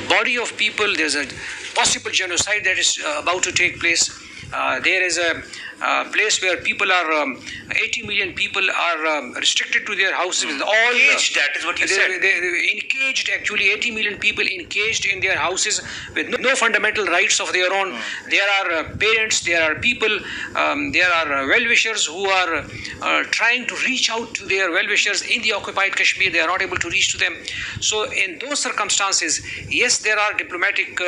body of people. There's a possible genocide that is about to take place. There is a place where people are 80 million people are restricted to their houses with all caged. That is what you said. They encaged, actually 80 million people encaged in their houses with no fundamental rights of their own. There are parents, there are people, there are well-wishers who are trying to reach out to their well-wishers in the occupied Kashmir. They are not able to reach to them. So in those circumstances, yes, there are diplomatic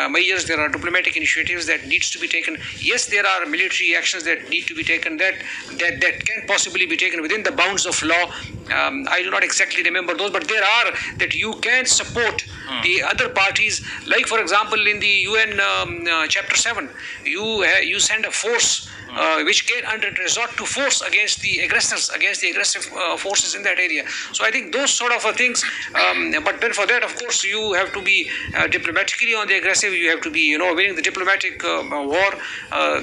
measures, there are diplomatic initiatives that needs to be taken. Yes, there are military actions that need to be taken, that can possibly be taken within the bounds of law. I do not exactly remember those, but there are that you can support the other parties. Like, for example, in the UN Chapter 7, you send a force which can resort to force against the aggressors, against the aggressive forces in that area. So I think those sort of things, but then for that, of course, you have to be diplomatically on the aggressive, you have to be, winning the diplomatic war.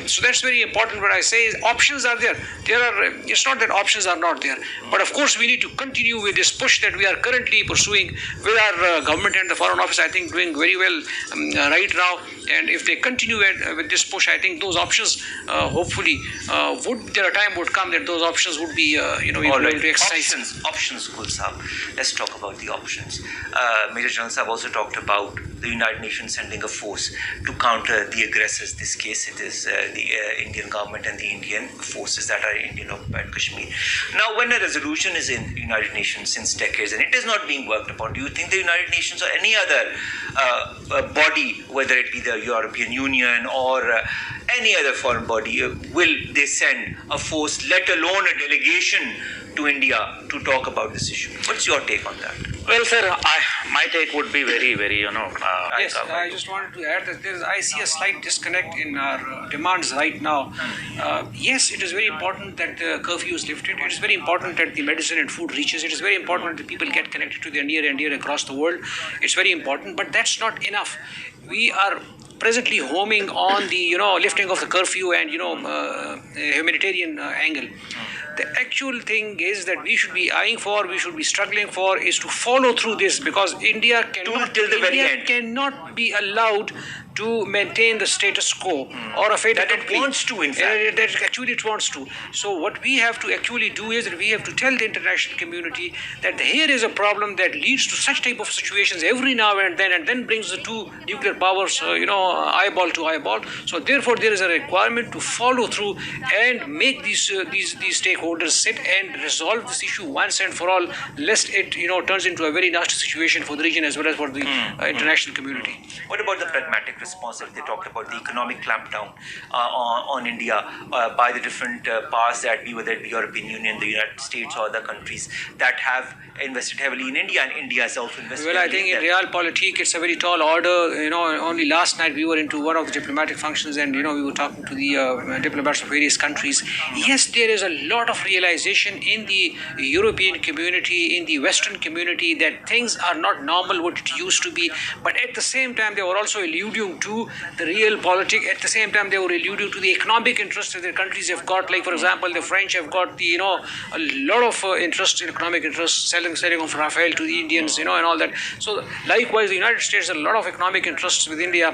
So that's very important. What I say is options are there. It's not that options are not there, but of course we need to continue with this push that we are currently pursuing with our government and the Foreign Office, I think, doing very well right now. And if they continue with this push, I think those options, hopefully, there a time would come that those options would be, able to exercise. Options, Gul Sahab. Let's talk about the options. Major General Sahab also talked about the United Nations sending a force to counter the aggressors. This case, it is the Indian government and the Indian forces that are in Indian occupied Kashmir. Now, when a resolution is in United Nations since decades and it is not being worked upon, do you think the United Nations or any other body, whether it be the European Union or any other foreign body, will they send a force, let alone a delegation to India to talk about this issue? What's your take on that? Well, sir, my take would be very, very, Yes, I just wanted to add that I see a slight disconnect in our demands right now. Yes, it is very important that the curfew is lifted. It is very important that the medicine and food reaches. It is very important that people get connected to their near and dear across the world. It's very important, but that's not enough. We are presently homing on the lifting of the curfew and humanitarian angle. The actual thing is that we should be eyeing for, we should be struggling for, is to follow through this, because India cannot be allowed to maintain the status quo or a fait that it wants to, in fact. That actually it wants to. So what we have to actually do is that we have to tell the international community that here is a problem that leads to such type of situations every now and then brings the two nuclear powers, eyeball to eyeball. So therefore, there is a requirement to follow through and make these stakeholders sit and resolve this issue once and for all, lest it turns into a very nasty situation for the region as well as for the international community. What about the pragmatic response that they talked about, the economic clampdown on India by the different powers that be, whether it be European Union, the United States or other countries that have invested heavily in India, and India has also invested Well, I think in realpolitik, it's a very tall order. Only last night we were into one of the diplomatic functions and, we were talking to the diplomats of various countries. Yes, there is a lot of realization in the European community, in the Western community, that things are not normal what it used to be. But at the same time, they were also alluding to the real politics. At the same time, they were alluding to the economic interests that their countries have got. Like, for example, the French have got a lot of interest in economic interests, selling of Rafale to the Indians, and all that. So likewise, the United States has a lot of economic interests with India.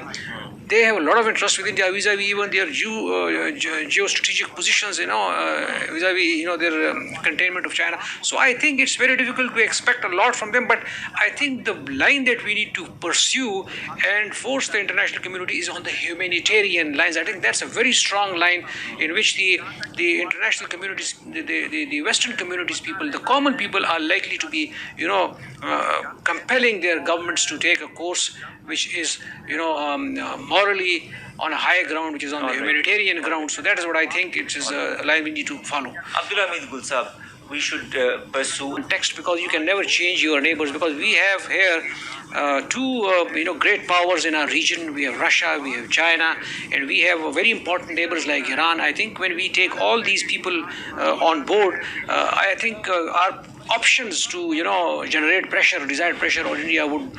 They have a lot of interest with India vis-a-vis even their geostrategic positions, vis-a-vis their containment of China. So I think it's very difficult to expect a lot from them. But I think the line that we need to pursue and force the international community is on the humanitarian lines. I think that's a very strong line in which the international communities, the Western communities people, the common people are likely to be, compelling their governments to take a course which is, morally on a higher ground, which is on the humanitarian ground. So that is what I think it is a line we need to follow. Abdul Hamid Gul Sahab, we should pursue context, because you can never change your neighbors, because we have here two great powers in our region. We have Russia, we have China, and we have very important neighbors like Iran. I think when we take all these people on board, I think our options to generate pressure, desired pressure on India would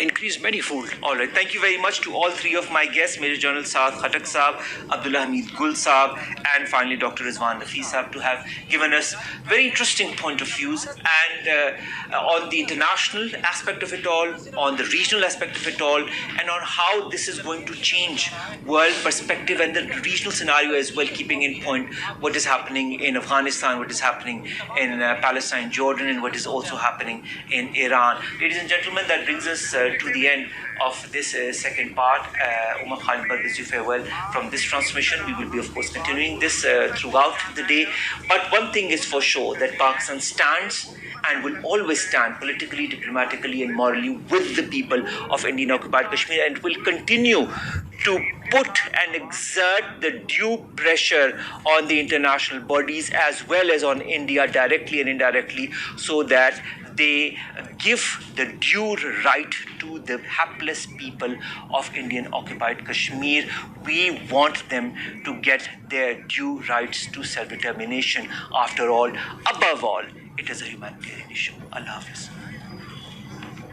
increase manifold. All right. Thank you very much to all three of my guests, Major General Saad Khattak Saab, Abdullah Hamid Gul Saab, and finally Dr. Rizwan Rafi Saab, to have given us very interesting point of views and on the international aspect of it all, on the regional aspect of it all, and on how this is going to change world perspective and the regional scenario as well, keeping in point what is happening in Afghanistan, what is happening in Palestine, Jordan, and what is also happening in Iran. Ladies and gentlemen, that brings us to the end of this second part. Umar Khalid bids you farewell from this transmission. We will be, of course, continuing this throughout the day. But one thing is for sure, that Pakistan stands and will always stand politically, diplomatically, and morally with the people of Indian occupied Kashmir, and will continue to put and exert the due pressure on the international bodies as well as on India directly and indirectly, so that they give the due right to the hapless people of Indian occupied Kashmir. We want them to get their due rights to self-determination. After all, above all, it is a humanitarian issue. Allah Hafiz.